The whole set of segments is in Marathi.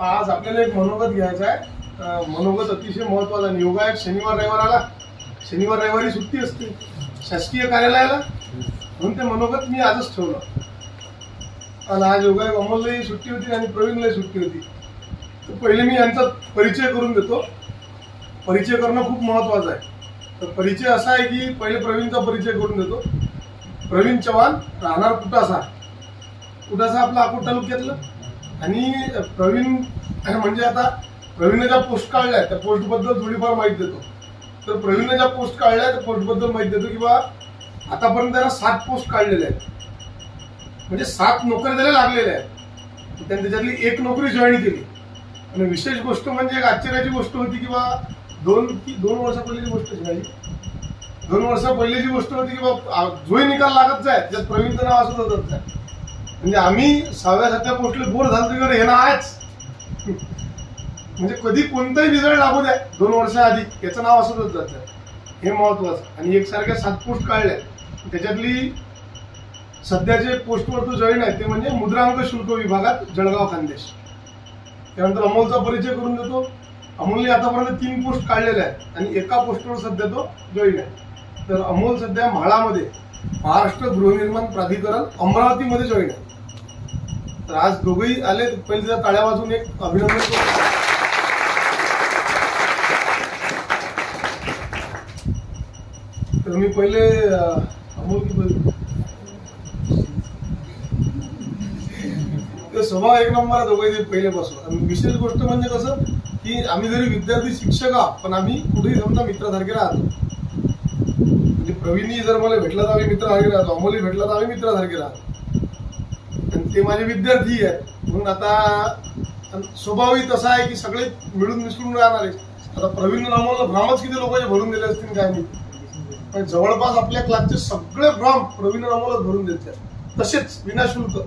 आज आपल्याला एक मनोगत घ्यायचा आहे। मनोगत अतिशय महत्त्वाचा आहे। योगायोग शनिवार रविवार आला, शनिवार रविवारी सुट्टी असते शासकीय कार्यालयाला, म्हणून ते मनोगत मी आजच ठेवलं। आणि आज योगायोग अमोललाही सुट्टी होती आणि प्रवीणलाही सुट्टी होती। तर पहिले मी यांचा परिचय करून देतो। परिचय करणं खूप महत्त्वाचं आहे। तर परिचय असा आहे की पहिले प्रवीणचा परिचय करून देतो। प्रवीण चव्हाण, राहणार कुटासा। कुटासा आपला अकोट तालुक्यातलं। आणि प्रवीण म्हणजे आता प्रवीणने ज्या पोस्ट काढल्या त्या पोस्ट बद्दल थोडीफार माहिती देतो। तर प्रवीणने ज्या पोस्ट काढल्या त्या पोस्ट बद्दल माहिती देतो की बा आतापर्यंत त्याला 7 पोस्ट काढलेल्या आहेत, म्हणजे 7 नोकरी त्याला लागलेल्या आहेत। त्यांनी त्याच्यातली 1 नोकरी जॉईन केली। आणि विशेष गोष्ट म्हणजे एक आश्चर्याची गोष्ट होती की बा 2 वर्षा पहिलीची गोष्ट झाली। 2 वर्षा पहिलीची गोष्ट होती की बा जोही निकाल लागत जाय त्यात प्रवीणचं नाव असत होतं। म्हणजे आम्ही 6व्या-7व्या पोस्टला बोर झालो तरी हे ना आहेच, म्हणजे कधी कोणताही रिझल्ट लागू द्या 2 वर्षाआधी याचं नाव असत होतं हे महत्वाचं। आणि एकसारख्या 7 पोस्ट काढल्या, त्याच्यातली सध्याचे पोस्टवर तो जॉईन आहे ते म्हणजे मुद्रांक शुल्क विभागात जळगाव खानदेश। त्यानंतर अमोलचा परिचय करून देतो। अमोलने आतापर्यंत 3 पोस्ट काढलेल्या आहेत आणि एका पोस्टवर सध्या तो जॉईन आहे। तर अमोल सध्या म्हाळामध्ये महाराष्ट्र गृहनिर्माण प्राधिकरण अमरावतीमध्ये जॉईन आहे। तर आज दोघेही आले, पहिले त्या टाळ्या वाजून एक अभिनंदन करतो। तर मी पहिले अमोल की स्वभाव एक नंबर आहे दोघे पहिलेपासून। आणि विशेष गोष्ट म्हणजे कसं की आम्ही जरी विद्यार्थी शिक्षक आहोत पण आम्ही कुठेही समजा मित्रासारखे राहतो। म्हणजे प्रवीणही जर मला भेटला तर आम्ही मित्रासारखे राहतो, अमोलही भेटला तर आम्ही मित्रासारखे राहतो। आणि ते माझे विद्यार्थी आहेत, म्हणून आता स्वभावही तसा आहे की सगळे मिळून मिसळून राहणार आहे। आता प्रवीण अमोलला फॉर्मच किती लोकांचे भरून दिले असतील काय मी, पण जवळपास आपल्या क्लासचे सगळे फॉर्म प्रवीण अमोलच भरून देतात, तसेच विनाशुल्क।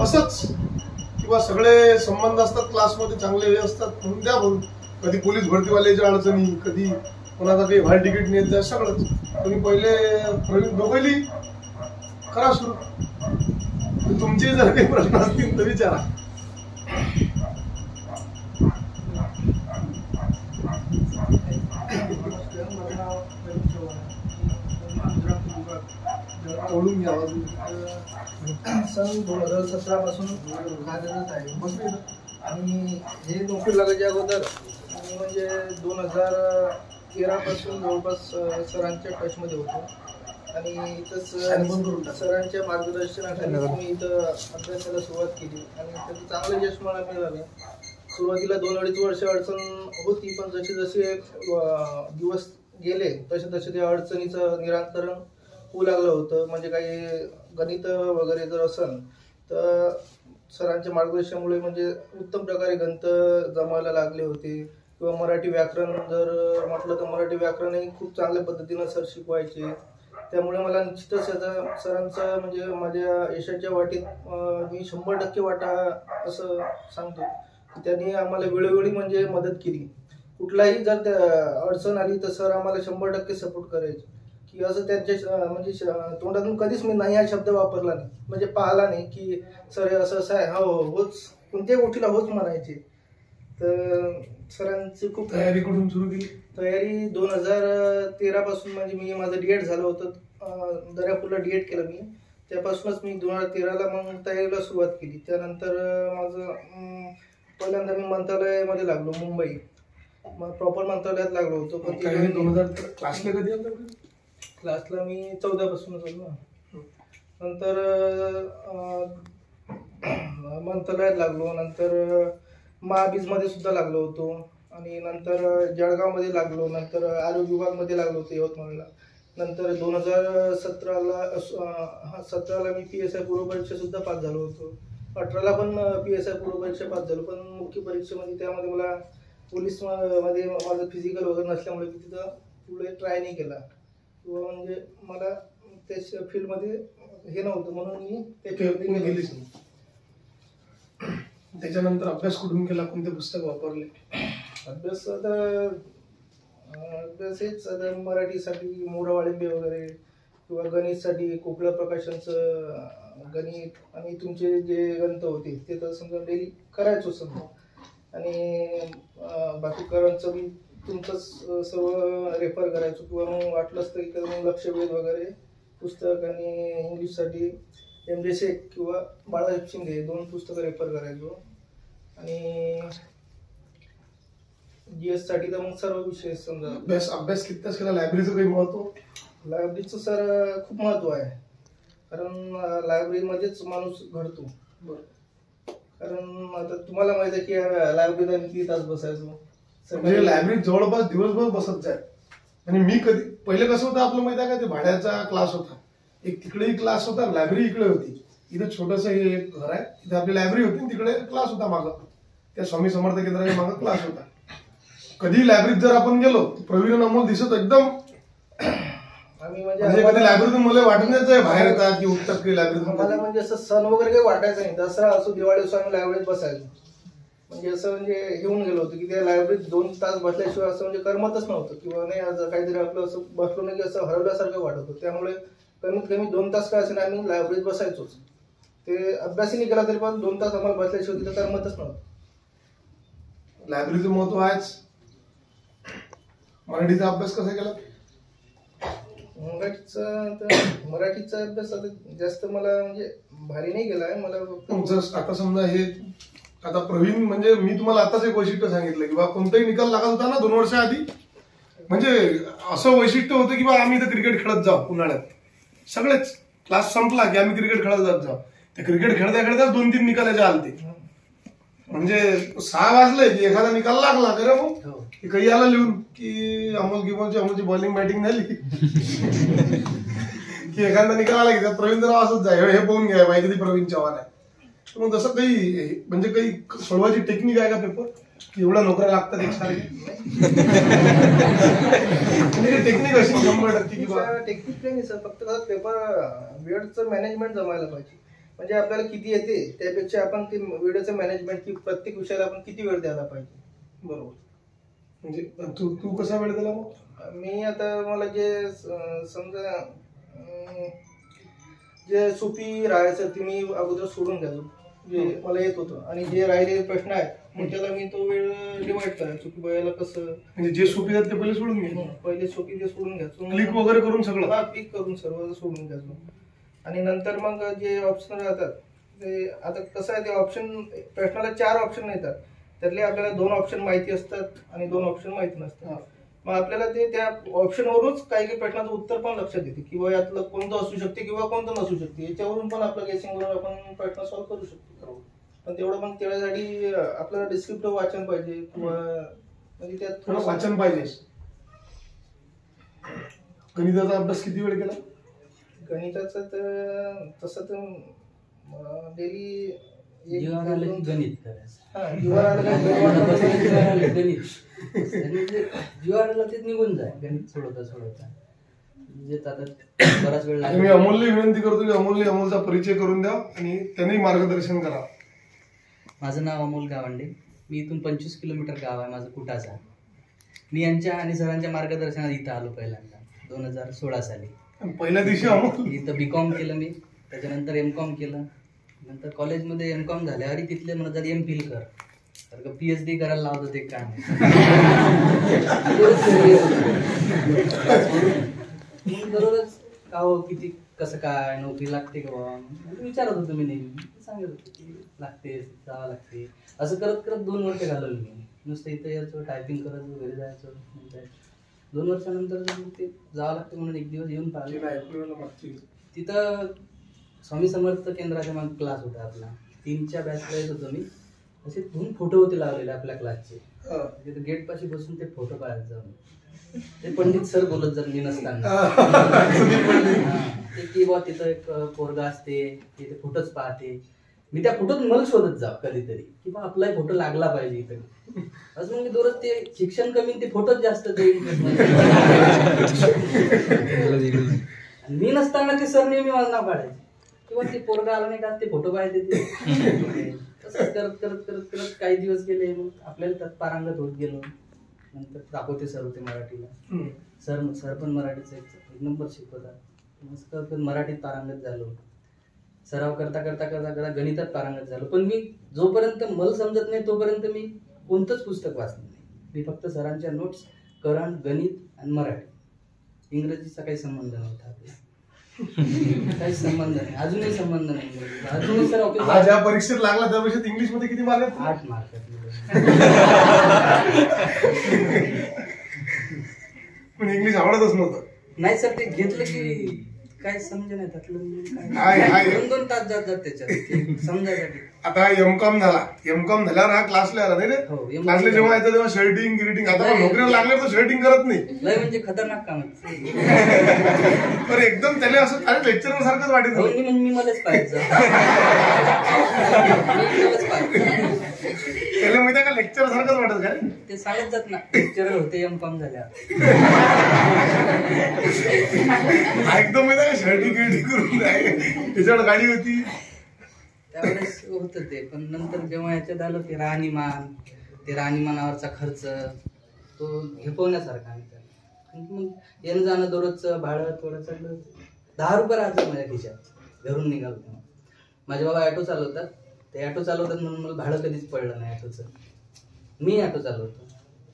असंच किंवा सगळे संबंध असतात क्लासमध्ये चांगले हे असतात म्हणून द्या भरून। कधी पोलीस भरतीवाल्याच्या अडचणी, कधी कोणाचा काही हॉल तिकीट नेत जाय, सगळंच। तुम्ही पहिले प्रवीण दोघेली करा सुरू। तुमचे जर काही प्रश्न असतील तर विचारा। ओळून घ्या। सन 2017 पासून कार्यरत आहे आणि हे नोकरी लागायच्या अगोदर म्हणजे 2013 पासून जवळपास सरांच्या टचमध्ये होतो। आणि इथंच सरांच्या मार्गदर्शनाखाली मी इथं अभ्यासाला सुरुवात केली आणि त्याचं चांगलं यश मला मिळालं। सुरुवातीला 2-2.5 वर्ष अडचण होती, पण जसे जसे दिवस गेले तसे तसे त्या अडचणीचं निराकरण होऊ लागलं होतं। म्हणजे काही गणित वगैरे जर असेल तर सरांच्या मार्गदर्शनामुळे म्हणजे उत्तम प्रकारे गणित जमायला लागले होते। किंवा मराठी व्याकरण जर म्हटलं तर मराठी व्याकरणही खूप चांगल्या पद्धतीनं सर शिकवायचे। त्यामुळे मला निश्चितच याचा सरांचा म्हणजे माझ्या यशाच्या वाटेत मी 100% वाटा असं सांगतो की त्यांनी आम्हाला वेळोवेळी म्हणजे मदत केली। कुठलाही जर अडचण आली तर सर आम्हाला 100% सपोर्ट करायचे। की असं त्यांच्या म्हणजे तोंडातून कधीच मी नाही हा शब्द वापरला नाही, म्हणजे पाहिला नाही की सर असं असं आहे, हो होच, कोणत्याही गोष्टीला होच म्हणायचे। तर सरांची खूप तयारी कुठून सुरू केली? तयारी 2013 पासून, म्हणजे मी माझं डीएड झालं होतं, दर्यापूरला डीएड केलं मी। त्यापासूनच मी 2013ला मग तयारीला सुरुवात केली। त्यानंतर माझं पहिल्यांदा मी मंत्रालयामध्ये लागलो, मुंबई मग प्रॉपर मंत्रालयात लागलो होतो। पण 2013 क्लासला कधी आला? क्लासला मी 14 पासूनच आलो ना। नंतर मंत्रालयात लागलो, नंतर महाबीजमध्ये सुद्धा लागलो होतो आणि नंतर जळगावमध्ये लागलो, नंतर आरोग्य विभागमध्ये लागलो होतो यवतमाळला। नंतर 2017ला मी PSI पूर्व परीक्षा सुद्धा पास झालो होतो। 18ला पण PSI पूर्व परीक्षा पास झालो, पण मुख्य परीक्षेमध्ये त्यामध्ये मला पोलीस मध्ये माझं फिजिकल वगैरे नसल्यामुळे मी तिथं पुढे ट्राय नाही केला, किंवा म्हणजे मला त्या फील्डमध्ये हे नव्हतं म्हणून मी त्या फील्डमध्ये गेलीच नाही। त्याच्यानंतर अभ्यास कुठून केला, कोणते पुस्तक वापरले? अभ्यास आता हेच मराठीसाठी मोरा वाळिंबे वगैरे किंवा गणितसाठी कोकिळा प्रकाशनचं गणित आणि तुमचे जे ग्रंथ होते ते तर समजा डेली करायचो समजा. आणि बाकी करंटचं बी तुमचंच सर्व रेफर करायचो किंवा मग वाटलंच तरी तर मग लक्षवेध वगैरे पुस्तक आणि इंग्लिशसाठी एम.जे. शेख किंवा बाळासाहेब शिंदे 2 पुस्तकं रेफर करायचो. आणि GS साठी तर मग सर्व विषय समजा अभ्यास किती केला. लायब्ररीचं काही महत्व. लायब्ररीचं सर खूप महत्व आहे, कारण लायब्ररीमध्येच माणूस घडतो. कारण आता तुम्हाला माहिती आहे की लायब्ररीत आम्ही किती तास बसायचो. म्हणजे लायब्ररीत जवळपास दिवसभर बसत जाय. आणि मी कधी पहिले कसं होतं आपलं माहिती आहे का, ते भाड्याचा क्लास होता, एक तिकडेही क्लास होता, लायब्ररी इकडे होती. इथं छोटंसं हे एक घर आहे, तिथे आपली लायब्ररी होती, तिकडे क्लास होता मागं, त्या स्वामी समर्थ केंद्राच्या मागं क्लास होता. कधी लायब्ररीत जर आपण गेलो प्रवीण अमोल दिसत एकदम. आम्ही म्हणजे कधी लायब्ररीतून मला वाटून द्यायचं बाहेर येतात की उठतात की लायब्ररीतून. मला म्हणजे असं सण वगैरे काही वाटायचं नाही. दसरा असो दिवाळी असो आम्ही लायब्ररीत बसायचो. म्हणजे असं म्हणजे येऊन गेलो होतो की त्या लायब्ररीत 2 तास बसल्याशिवाय असं म्हणजे करमतच नव्हतं किंवा नाही आज काहीतरी आपलं असं बसलो नाही की असं हरवल्यासारखं वाटत होतं. त्यामुळे कमीत कमी 2 तास काय असेल आम्ही लायब्ररीत बसायचोच. ते अभ्यासही नाही केला तरी पण 2 तास आम्हाला बसल्याशिवाय तिथं करमतच नव्हतं. लायब्ररीचं महत्व आहेच. मराठीचा अभ्यास कसा केला. मराठीचा अभ्यास आता जास्त मला म्हणजे भारी नाही गेलाय. मला तुमचं आता समजा हे आता प्रवीण म्हणजे मी तुम्हाला आताच एक वैशिष्ट्य सांगितलं की बा कोणताही निकाल लागत होता ना 2 वर्षाआधी, म्हणजे असं वैशिष्ट्य होतं की बा आम्ही इथं क्रिकेट खेळत जाऊ. उन्हाळ्यात सगळेच क्लास संपला की आम्ही क्रिकेट खेळत जात जाऊ. ते क्रिकेट खेळता खेळताच 2-3 निकालाचे आलते. म्हणजे 6 वाजले की एखादा निकाल लागला खरं मग काही आला लिहून की अमोलची बॉलिंग बॅटिंग झाली की एखादा निकाल आला की त्यात प्रवीण राव असंच जाय हे पाहून घ्या माहिती ती प्रवीण चव्हाण आहे. मग तसं काही म्हणजे काही सोडवायची टेक्निक आहे का पेपर की एवढ्या नोकऱ्या लागतात एक सारखी. टेक्निक अशी 100% की टेक्निक नाही सर, फक्त पेपर वेळचं मॅनेजमेंट जमायला पाहिजे. म्हणजे आपल्याला किती येते त्यापेक्षा आपण ते वेळेचं मॅनेजमेंट की प्रत्येक विषयाला आपण किती वेळ द्यायला पाहिजे. बरोबर. म्हणजे तू कसा वेळ दिला मग. मी आता मला जे समजा जे सोपी राहायचं ते मी अगोदर सोडून द्यायचो जे मला येत होतं. आणि जे राहिलेले प्रश्न आहेत मग त्याला मी तो वेळ डिवाइड करायचो की बायाला कसं म्हणजे जे सोपी आहेत ते पहिले सोडून घ्यायचो. पहिले सोपी ते सोडून घ्यायचो. क्लिक वगैरे करून सगळं क्लिक करून सर्व सोडून घ्यायचो. आणि नंतर मग जे ऑप्शन राहतात ते आता कसं आहे ते ऑप्शन प्रश्नाला 4 ऑप्शन येतात. त्यातले आपल्याला 2 ऑप्शन माहिती असतात आणि 2 ऑप्शन माहिती नसतात. मग आपल्याला ते त्या ऑप्शनवरूनच काही काही प्रश्नाचं उत्तर पण लक्षात येते किंवा यातलं कोणतं असू शकते किंवा कोणतं नसू शकते. याच्यावरून पण आपलं गेसिंगवरून आपण प्रश्न सॉल्व्ह करू शकतो. पण तेवढं पण त्यासाठी आपल्याला डिस्क्रिप्टिव्ह वाचन पाहिजे किंवा म्हणजे त्यात थोडं वाचन पाहिजे. गणिताचा अभ्यास किती वेळ केला. गणिताचं तर तसं तर डेली जीवावर आलं की गणित करायचं. जीवावर आलं ते निघून जाय गणित सोडवता म्हणजे आता बराच वेळ लागेल. मी अमोलला विनंती करतो की अमोलचा परिचय करून द्या आणि त्यांनी मार्गदर्शन करा. माझं नाव अमोल गावंडे. मी इथून 25 किलोमीटर गाव आहे माझं कुटाचा. मी यांच्या आणि सरांच्या मार्गदर्शनात इथं आलो पहिल्यांदा 2016 साली. पहिल्या दिवशी अमोल इथं B.Com केलं मी, त्याच्यानंतर M.Com केलं. नंतर कॉलेजमध्ये M.Com झाल्यावर तिथले मला जर M.Phil कर तर PhD करायला लावत ते काय दररोज का हो किती कसं काय नोकरी लागते का बाबा विचारत होतो मी नेहमी. सांगत होतो की लागते जावं लागते. असं करत करत 2 वर्ष घालवली मी. नुसतं इथं यायचो टायपिंग करायचो घरी जायचो. 2 वर्षानंतर ते जावं लागते म्हणून एक दिवस येऊन पाहिलं. तिथं स्वामी समर्थ केंद्राच्या मग क्लास होता आपला 3च्या बॅचला येत होतो मी. असे 2 फोटो होते लावलेले आपल्या क्लासचे. तिथे गेट पाशी बसून ते फोटो पाहायला जाऊन ते पंडित सर बोलत जर मी नसताना ते की बा तिथं एक पोरगा असते ते फोटोच पाहते. मी त्या फोटोत मला शोधत जाव कधीतरी की बा आपला फोटो लागला पाहिजे इथं. असं मग मी दररोज ते शिक्षण कमी ते फोटोच जास्त मी नसताना ते सर नेहमी माझं नाव काढायचे किंवा ते पोरगा आला नाही का ते फोटो पाहायचे ते. तसंच करत करत करत करत काही दिवस गेले. मग आपल्याला त्यात पारंगत होत गेलो. नंतर दाखवते सर होते मराठीला. सर पण मराठीचं एक नंबर शिकवतात. मस्त मराठीत पारंगत झालो, सराव करता करता करता करता गणितात पारंगत झालो. पण मी जोपर्यंत मला समजत नाही तोपर्यंत मी कोणतंच पुस्तक वाचलं नाही. मी फक्त सरांच्या नोट्स, करण, गणित आणि मराठी. इंग्रजीचा काही संबंध नव्हता आपला. काही संबंध नाही, अजूनही संबंध नाही इंग्रजीचा. अजूनही सर हा ज्या परीक्षेत लागला त्या परीक्षेत इंग्लिश मध्ये किती मार्क आहेत? 8 मार्क. पण इंग्लिश आवडतच नव्हतं. नाही सर, ते घेतलं की काय समज नाही त्यातलं हाय, हाय. काय. 2-2 तास जातात त्याच्यात ते समजायसाठी. आता एमकॉम झाला, एमकॉम झाल्यावर हा क्लासला आला नाही रे. हो, M.Com क्लासला जेव्हा येतं तेव्हा शर्टिंग गिरिटिंग. आता पण नोकरीला लागल्यावर तर शर्टिंग करत नाही. लय म्हणजे खतरनाक काम आहे. पण एकदम त्याला असं काय लेक्चर सारखंच वाटत हो, नाही. मी मलाच पाहिजे. त्याला माहिती का लेक्चर सारखंच वाटत काय? ते सांगत जात ना, लेक्चरर होते M.Com झाल्या. एकदम माहिती का शर्टिंग गिरिटिंग करून त्याच्यावर गाडी होती. त्यावेळेस होतं ते. पण नंतर जेव्हा याच्यात आलं ते राहणीमान, ते राहणीमानावरचा खर्च तो घेपवण्यासारखा आहे त्याला. मग येणं जाणं दररोजचं भाडं थोडं चाललं. 10 रुपये राहतात माझ्या खिशात घरून निघालो तेव्हा. माझे बाबा ऑटो चालवतात. ते ऑटो चालवतात म्हणून मला भाडं कधीच पडलं नाही ऑटोचं. मी ऑटो चालवतो.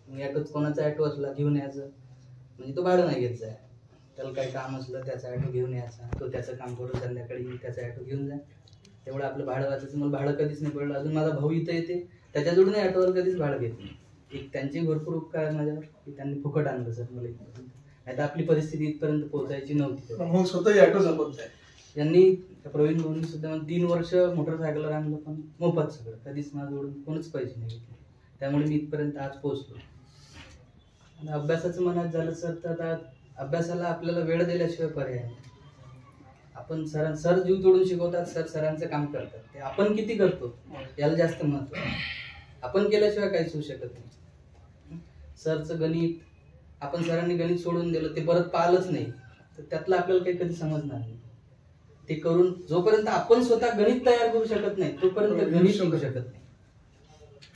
मी ऑटोच कोणाचा ऑटो असला घेऊन यायचं, म्हणजे तो भाडं नाही घेत जाय. त्याला काही काम असलं त्याचा ऑटो घेऊन यायचा, तो त्याचं काम करून संध्याकाळी त्याचा ऑटो घेऊन जाय. तेवढं आपलं भाडं वाचायचं. मला भाडं कधीच नाही पडलं. अजून माझा भाऊ इथं येते, त्याच्याजोडून ऑटोवर कधीच भाडं घेत नाही. एक त्यांचे भरपूर उपकार आहेत माझ्यावर की त्यांनी फुकट आणलं सर मला इथपर्यंत. नाही तर आपली परिस्थिती इथपर्यंत पोहोचायची नव्हती. मग स्वतःही ऑटो चालवत आहे. यांनी प्रवीण भाऊंनी सुद्धा मला 3 वर्ष मोटरसायकलवर आणलं, पण मोफत सगळं. कधीच माझ्याजवळून कोणच पैसे नाही घेतले. त्यामुळे मी इथपर्यंत आज पोहोचलो. आणि अभ्यासाचं मनात झालं सर, तर आता अभ्यासाला आपल्याला वेळ दिल्याशिवाय पर्याय नाही. आपण सर जीव तोडून शिकवतात, सरांचं काम करतात. ते आपण किती करतो याला जास्त महत्व आहे. आपण केल्याशिवाय काहीच होऊ शकत नाही. सरचं गणित, आपण सरांनी गणित सोडून दिलं, ते परत पाहिलंच नाही, तर त्यातलं आपल्याला काही कधी समजणार नाही. ते करून जोपर्यंत आपण स्वतः गणित तयार करू शकत नाही तोपर्यंत गणित शिकू शकत नाही.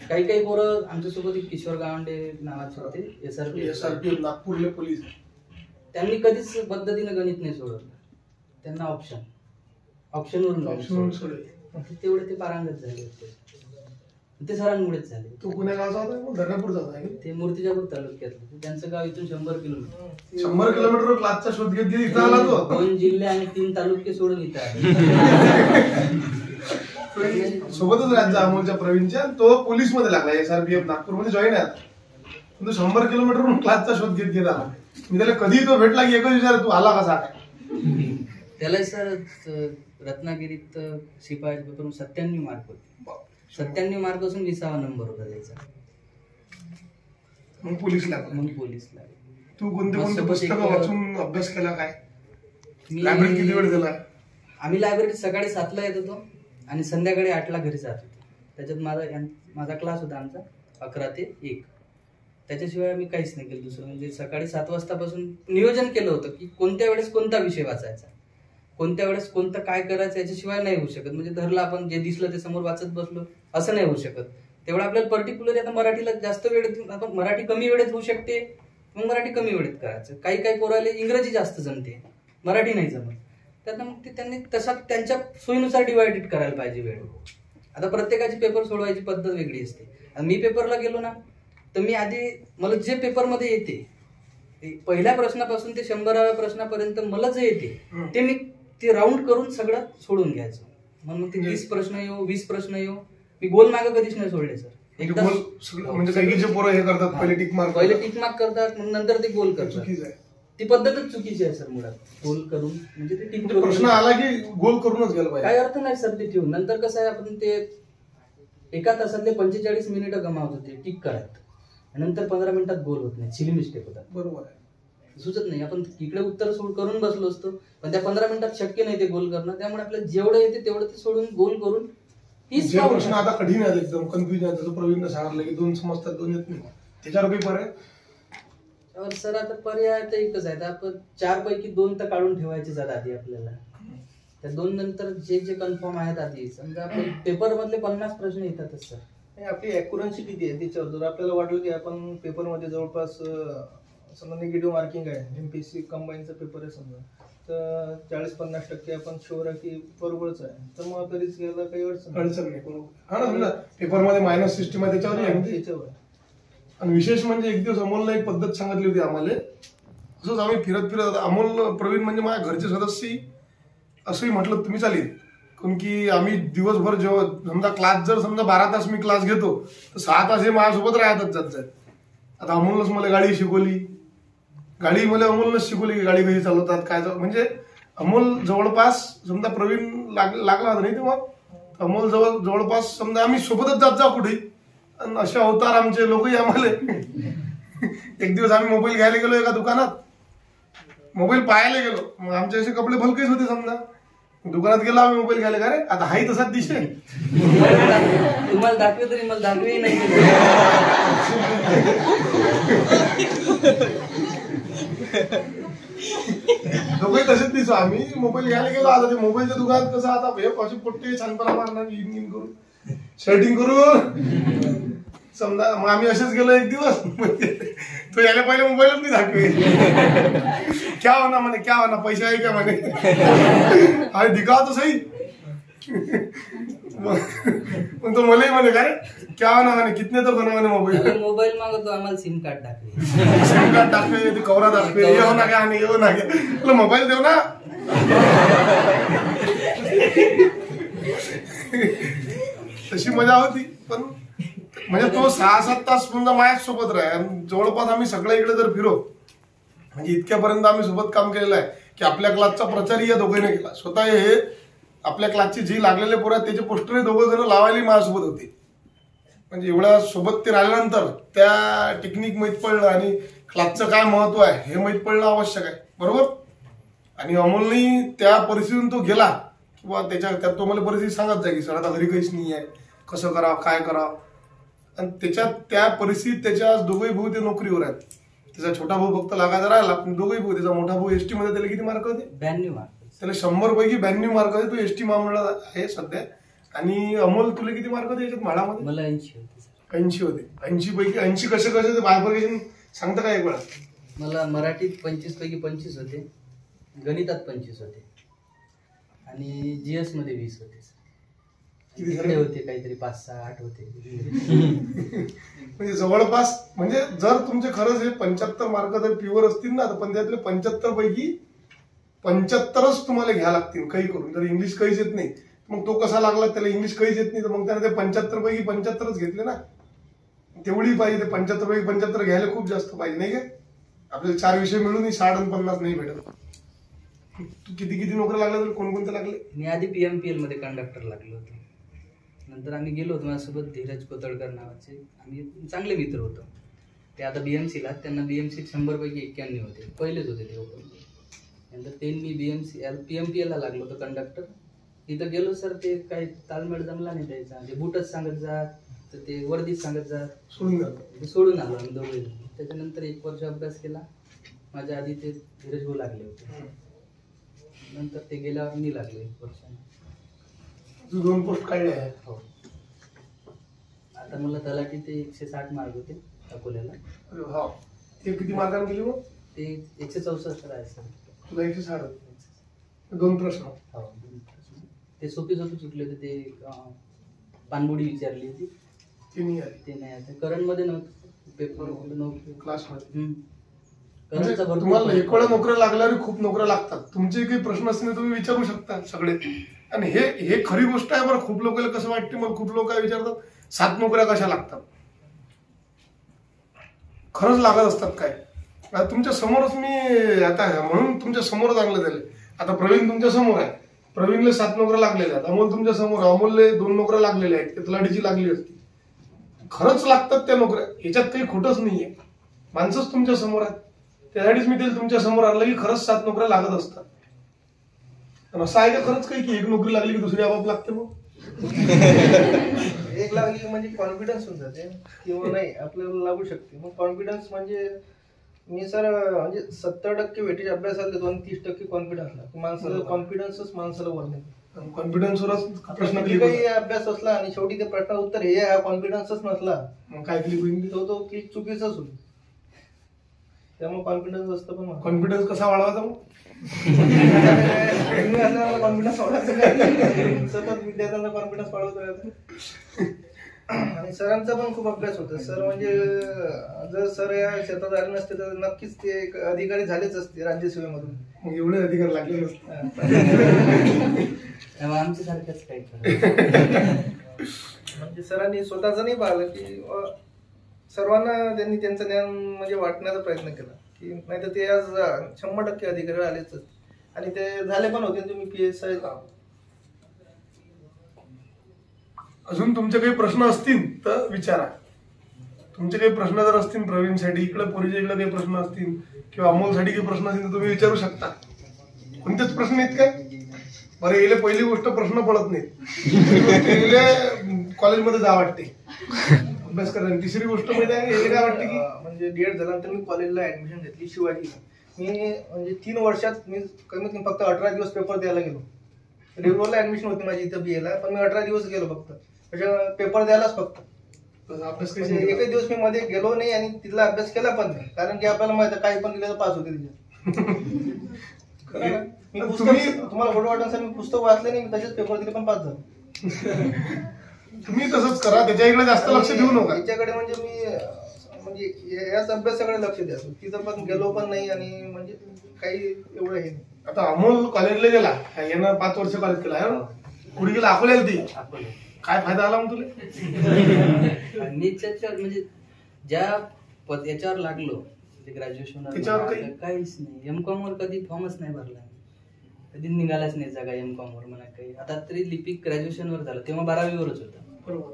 काही पोरं आमच्यासोबत एक किशोर गावंडे नावाचे होते, SRP नागपूरले पोलीस. त्यांनी कधीच पद्धतीने गणित नाही सोडवलं. त्यांना ऑप्शनवरून तेवढे ते पारंगत झाले होते. ते सरांमुळेच झाले. तो पुण्या गावचा होता, धर्मापूरचा होता. ते मूर्तिजापूर तालुक्यातलं. त्यांचं गाव इथून 100 किलोमीटर. 100 किलोमीटर क्लासचा शोध घेत गेली इथं आला तो. 2 जिल्हे आणि 3 तालुके सोडून इथं आले. सोबतच राज्य अमोलच्या प्रवीणच्या. तो पोलीस मध्ये लागला, SRPF नागपूर मध्ये जॉईन आहे. तो 100 किलोमीटरवरून क्लासचा शोध घेत गेला. मी त्याला कधी तो भेटला की एकच विचार, तू आला कसा काय? त्याला सर रत्नागिरीत शिपाई पेपरून 97 मार्क होते. 97 मार्क असून 20वा नंबर होता त्याचा. मग पोलीस लागला. मग पोलीस लागला. तू कोणते पुस्तकं वाचून अभ्यास केला काय? मी लायब्ररीत किती वेळ दिला? आम्ही लायब्ररीत सकाळी 7ला येत होतो आणि संध्याकाळी 8ला घरी जात होतो. त्याच्यात माझा क्लास होता आमचा 11 ते 1. त्याच्याशिवाय मी काहीच नाही केलं दुसरं. म्हणजे सकाळी 7 वाजतापासून नियोजन केलं होतं की कोणत्या वेळेस कोणता विषय वाचायचा, कोणत्या वेळेस कोणतं काय करायचं, याच्याशिवाय नाही होऊ शकत. म्हणजे धरलं आपण जे दिसलं ते समोर वाचत बसलो असं नाही होऊ शकत. तेवढं आपल्याला पर्टिक्युलर आता मराठीला जास्त वेळेत, आपण मराठी कमी वेळेत होऊ शकते, मग मराठी कमी वेळेत करायचं. काही पोराले इंग्रजी जास्त जमते, मराठी नाही जमत. त्यात मग ते त्यांनी तसा त्यांच्या सोयीनुसार डिवायडेड करायला पाहिजे वेळ. आता प्रत्येकाची पेपर सोडवायची पद्धत वेगळी असते. मी पेपरला गेलो ना, तर मी आधी मला जे पेपरमध्ये येते पहिल्या प्रश्नापासून ते 100व्या प्रश्नापर्यंत मला जे येते ते मी ते राऊंड करून सगळं सोडून घ्यायचं. मग ते 30 प्रश्न येऊ, 20 प्रश्न येऊ, मी गोल मागे कधीच नाही सोडले सर. एकदा म्हणजे काही जे पोरं हे करतात, पहिले टिक मार्क करतात, मग नंतर ते गोल करतात. ती पद्धतच चुकीची आहे सर मुळात. गोल करून म्हणजे ते टिक करून प्रश्न आला की गोल करूनच गेला पाहिजे. काही अर्थ नाही सर ते ठेवून. नंतर कसं आहे, आपण ते एका तासातले 45 मिनिटं गमावत होते टिक करत, नंतर 15 मिनिटात गोल होत नाही, सिली मिस्टेक होतात. बरोबर आहे, सुचत नाही. आपण इकडे उत्तर करून बसलो असतो, पण त्या 15 मिनिटात शक्य नाही ते गोल करणं. त्यामुळे आपल्याला जेवढं येते तेवढं ते सोडून गोल करून जे प्रश्न आता कठीण आहेत, एकदम कन्फ्युजन आहे, जसं प्रवीणने सांगितलं की 2 समजतात 2 येत नाही, त्याच्यावर काही पर्याय? सर आता पर्याय तर एकच आहे. आपण 4 पैकी 2 तर काढून ठेवायचेच आहेत आधी आपल्याला. त्या 2 नंतर जे कन्फर्म आहेत आधी, समजा आपण पेपर मधले 50 प्रश्न येतातच सर. आपली अॅक्युरन्सी किती आहे त्याच्यावर. जर आपल्याला वाटलं की आपण पेपरमध्ये जवळपास समजा निगेटिव्ह मार्किंग आहे, MPSC कंबाईनचा पेपर आहे समजा, तर 40-50% आपण शुअर आहे की बरोबरच आहे, तर मग तरीच घ्यायला काही अडचण नाही. बरोबर हा ना, समजा पेपरमध्ये मायनस सिस्टम आहे त्याच्यावर आहे. त्याच्यावर. आणि विशेष म्हणजे एक दिवस अमोलला एक पद्धत सांगितली होती आम्हाला. असंच आम्ही फिरत फिरत, अमोल प्रवीण म्हणजे माझ्या घरचे सदस्य असंही म्हटलं तुम्ही चालेल, कारण की आम्ही दिवसभर जेव्हा समजा क्लास जर समजा 12 तास मी क्लास घेतो तर 6 तास हे माझ्यासोबत राहतच जात. आता अमोलनंच मला गाडी शिकवली, गाडी मला अमोलनंच शिकवली की गाडी कशी चालवतात काय म्हणजे अमोल जवळपास समजा प्रवीण लागला होता नाही तेव्हा, अमोल जवळपास समजा आम्ही सोबतच जात जा कुठे. आणि असे अवतार आमचे लोकही आम्हाला. एक दिवस आम्ही मोबाईल घ्यायला गेलो एका दुकानात, मोबाईल पाहायला गेलो, मग आमचे असे कपडे भलकेच होते समजा. दुकानात गेलो आम्ही मोबाईल घ्यायला, का रे आता हाही तसाच दिसे. तुम्हाला दाखवे तरी मला दाखवे नाही. दोघे तसेच दिसू. आम्ही मोबाईल घ्यायला गेलो, आता ते मोबाईलच्या दुकानात कसं आता हे असे पोट्टे छानपणा मारणार इन करून शर्टिंग करून समजा. मग आम्ही असेच गेलो एक दिवस, तो यायला पहिले मोबाईलच नाही दाखवे. क्या होना म्हणे, क्या होना, पैसे आहे का म्हणे, अरे दिखाव तो सही. मग तो मलाही म्हणे काय क्या होना म्हणे, कितने तो बना म्हणे मोबाईल. मोबाईल मागतो आम्हाला सिम कार्ड टाकले, सिम कार्ड दाखवे, ते कवरा दाखवे, येऊ ना काय आणि येऊ ना काय, मोबाईल देऊ ना. तशी मजा होती. पण म्हणजे तो 6-7 तास समजा माझ्याच सोबत राहा. जवळपास आम्ही सगळ्या इकडे जर फिरो म्हणजे इतक्यापर्यंत आम्ही सोबत काम केलेलं आहे की आपल्या क्लासचा प्रचारही या दोघांनी केला. स्वतः हे आपल्या क्लासची जी लागलेले पोरं आहेत त्याचे पोस्टरही दोघं जण लावायला माझ्यासोबत होते. म्हणजे एवढ्या सोबत ते राहिल्यानंतर त्या टेक्निक माहीत पडलं आणि क्लासचं काय महत्व आहे हे माहीत पडणं आवश्यक आहे. बरोबर. आणि अमोलनी त्या परिस्थितीतून तो गेला किंवा त्यात तो मला परिस्थिती सांगत जाय की सर आता घरी काहीच नाही आहे, कसं करावं काय करावं. आणि त्याच्यात त्या परिस्थितीत त्याच्या आज दोघंही भाऊ ते नोकरीवर आहेत. त्याचा छोटा भाऊ फक्त लागायचा राहिला, पण दोघंही भाऊ, त्याचा मोठा भाऊ एसटी मध्ये, त्याला किती मार्क होते? 92 मार्क. त्याला 100 पैकी 92 मार्क होते. तो एसटी महामंडळात आहे सध्या. आणि अमोल तुला किती मार्क होते याच्यात म्हाडामध्ये? मला 80 होते. 80 होते. 80 पैकी 80 कसे ते बायफर्गेशन सांगता का एक वेळा? मला मराठीत 25 पैकी 25 होते, गणितात 25 होते आणि जीएस मध्ये 20 होते. तिकडे होते काहीतरी 5-6-8 होते. म्हणजे जवळपास म्हणजे जर तुमचे खरंच हे 75 मार्क जर प्युअर असतील ना, तर पण त्यातले 75 पैकी 75च तुम्हाला घ्यायला लागतील काही करून. जर इंग्लिश काहीच येत नाही मग तो कसा लागला, त्याला इंग्लिश काहीच येत नाही तर मग त्याने ते 75 पैकी 75च घेतले ना. तेवढी पाहिजे, ते 75 पैकी 75 घ्यायला खूप जास्त पाहिजे नाही का. आपल्याला 4 विषय मिळून 60 आणि 50 नाही भेटत. तू किती नोकऱ्या लागल्या तर कोणकोणते लागले? मी आधी PMPL मध्ये कंडक्टर लागलो होतो. नंतर आम्ही गेलो होतो, माझ्यासोबत धीरज कोतळकर नावाचे आम्ही चांगले मित्र होतो. ते आता BMCला, त्यांना BMC 100 पैकी 91 होते, पहिलेच होते ते ओपन. नंतर ते मी PMPL ला लागलो होतो कंडक्टर. तिथं गेलो सर, ते काही ताळमेळ जमला नाही त्याचा. ते बुटच सांगत जात, तर ते वर्दीच सांगत जात, सोडून आलो आम्ही दोघे. त्याच्यानंतर 1 वर्ष अभ्यास केला. माझ्या आधी ते धीरज भाऊ लागले होते, नंतर ते गेल्यावर मी लागलो 1 वर्षाने. 2 पोस्ट काढले आहेत. हो. आता मला तलाठी ते 160 मार्क होते अकोल्याला. हो. ते किती मार्कांनी गेली मग? ते 164 आहे सर. तुला 160 होते. 2 प्रश्न. हो, 2 प्रश्न. ते सोपे चुकले होते. ते पानबुडी विचारली होती, ते नाही आली. ते नाही आले. करंट मध्ये नव्हतं पेपर नव्हतं क्लासमध्ये. करंटचा भरपूर. तुम्हाला एक वेळा नोकऱ्या लागल्यावर खूप नोकऱ्या लागतात. तुमचे काही प्रश्न असतील तुम्ही विचारू शकता सगळे. आणि हे खरी गोष्ट आहे बरं. खूप लोकांना कसं वाटते, मला खूप लोक काय विचारतात 7 नोकऱ्या कशा लागतात. खरंच लागत असतात काय. आता तुमच्या समोरच मी आता म्हणून तुमच्या समोर चांगलं झालं. आता प्रवीण तुमच्या समोर आहे, प्रवीणला 7 नोकऱ्या लागलेल्या आहेत. अमोल तुमच्या समोर, अमोलले 2 नोकऱ्या लागलेल्या आहेत. तलाठीची लागली असती. खरंच लागतात त्या नोकऱ्या, याच्यात काही खोटच नाहीये. माणसंच तुमच्या समोर आहेत, त्यासाठीच मी ते तुमच्या समोर आणलं की खरंच 7 नोकऱ्या लागत असतात. असं आहे का खरंच काही की 1 नोकरी लागली की दुसरी आपोआप लागते? मग 1 लागली म्हणजे कॉन्फिडन्स होऊन जाते किंवा नाही आपल्याला लागू शकते. मग कॉन्फिडन्स म्हणजे मी सर म्हणजे 70% वेटेज अभ्यासाला 30% कॉन्फिडन्स. माणसाला कॉन्फिडन्सच माणसाला वर नाही. कॉन्फिडन्सवरच प्रश्न काही अभ्यास असला आणि शेवटी ते प्रश्न उत्तर हे कॉन्फिडन्सच नसला, मग काय क्लिक होईल? तो क्लिक चुकीचाच होईल. त्यामुळे कॉन्फिडन्स असतं पण मला. कॉन्फिडन्स कसा वाढवायचा मग? तुम्ही असं मला कॉन्फिडन्स वाढवायचं नाही. सतत विद्यार्थ्यांचा कॉन्फिडन्स वाढवत राहायचं. आणि सरांचा पण खूप अभ्यास होता. सर म्हणजे जर सर या क्षेत्रात आले नसते तर नक्कीच ते एक अधिकारी झालेच असते राज्यसेवेमधून. मग एवढे अधिकार लागले नसते. आमच्या सारखंच काही म्हणजे सरांनी स्वतःच नाही पाहिलं की सर्वांना त्यांनी त्यांचं ज्ञान म्हणजे वाटण्याचा प्रयत्न केला की नाही तर ते आज 100% अधिकारी आलेच असते. आणि ते झाले पण होते. तुम्ही PSI अजून तुमचे काही प्रश्न असतील तर विचारा. तुमचे काही प्रश्न जर असतील प्रवीणसाठी, इकडे पोरीच्या इकडे काही प्रश्न असतील किंवा अमोलसाठी काही प्रश्न असतील तर तुम्ही विचारू शकता. कोणतेच प्रश्न आहेत काय? बरं, येले पहिली गोष्ट प्रश्न पडत नाहीत. कॉलेजमध्ये जा वाटते अभ्यास करायला. तिसरी गोष्ट माहिती आहे येले काय वाटते की म्हणजे D.Ed झाल्यानंतर मी कॉलेजला ऍडमिशन घेतली शिवाजी. मी म्हणजे 3 वर्षात मी कमीत कमी फक्त 18 दिवस पेपर द्यायला गेलो. रेग्युलरला ऍडमिशन होती माझी इथं BA ला, पण मी 18 दिवस गेलो फक्त. त्याच्या पेपर द्यायलाच फक्त. अभ्यास म्हणजे एकही दिवस मी मध्ये गेलो नाही आणि तिथला अभ्यास केला पण नाही. कारण की आपल्याला माहिती आहे काही पण लिहिलं तर पास होते तिथे. मी पुस्तक तुम्हाला फोटो वाटून सर मी पुस्तक वाचले नाही, मी तसेच पेपर दिले पण पास झालो. तुम्ही तसंच करा, त्याच्या इकडे जास्त लक्ष देऊ नका. याच्याकडे म्हणजे मी म्हणजे याच अभ्यासाकडे लक्ष द्यायचो. तिथं पण गेलो पण नाही आणि म्हणजे काही एवढं हे नाही. आता अमोल कॉलेजला गेला, यानं 5 वर्ष कॉलेज केला. कुठे गेला? अकोल्याला. ती काय फायदा आला मग तुला? म्हणजे ज्या याच्यावर लागलो ग्रॅज्युएशन काहीच नाही. M.Com वर कधी फॉर्मच नाही भरला, कधी निघालाच नाही जागा M.Com वर म्हणा काही. आता तरी लिपिक ग्रॅज्युएशन वर झालं, तेव्हा 12वी वरच होतं. बरोबर.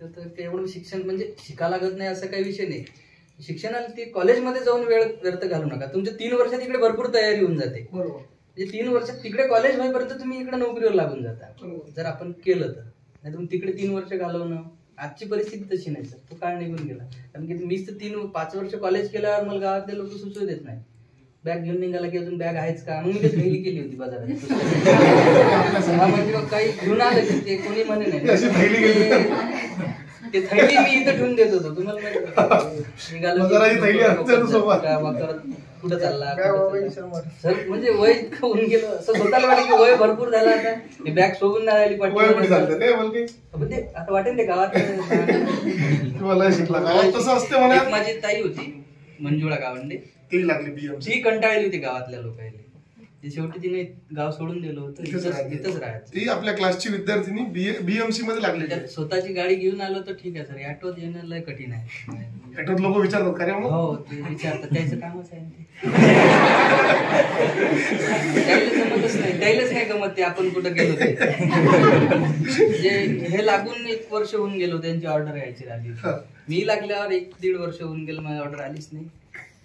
तर एवढं शिक्षण म्हणजे शिका लागत नाही असं काही विषय नाही. शिक्षणाला ते कॉलेजमध्ये जाऊन वेळ व्यर्थ घालू नका. तुमच्या 3 वर्षात इकडे भरपूर तयारी होऊन जाते. बरोबर. म्हणजे 3 वर्षात तिकडे कॉलेज होईपर्यंत तुम्ही इकडे नोकरीवर लागून जाता जर आपण केलं तर. नाही तुम्ही तिकडे 3 वर्ष घालवणं, आजची परिस्थिती तशी नाही सर. तो काळ निघून गेला. कारण की मीच तर 5 वर्ष कॉलेज केल्यावर मला गावातले लोक सुचवू देत नाही. बॅग घेऊन निघाला की अजून बॅग आहेच का? मग मी ते थैली केली होती बाजारात. म्हणजे काही घेऊन आलं की ते कोणी म्हणे नाही. ते थैली मी इथं ठेवून देत होतो. तुम्हाला कुठं चालला सर? म्हणजे वय इतकं होऊन गेलं, असं स्वतःला वाटलं की वय भरपूर झालं, आता बॅग सोडून नाही राहिली पाठी. आता वाटेल ते गावात माझी ताई होती मंजुळा गावंडे, ती कंटाळली होती गावातल्या लोकांना. शेवटी तिने गाव सोडून दिलं होतं, इथंच राहायचं. ती आपल्या क्लासची विद्यार्थिनी BMC मध्ये लागली. स्वतःची गाडी घेऊन आलो तर ठीक आहे सर, ऑटोत येणं लय कठीण आहे. ऑटोत लोक विचारतात का रे? हो, ते विचारतात. त्याचं कामच आहे. जमतच नाही, त्यालाच नाही गमत ते आपण कुठं गेलो ते. म्हणजे हे लागून 1 वर्ष होऊन गेलो, त्यांची ऑर्डर यायची राहिली. मी लागल्यावर 1-1.5 वर्ष होऊन गेलं, माझी ऑर्डर आलीच नाही.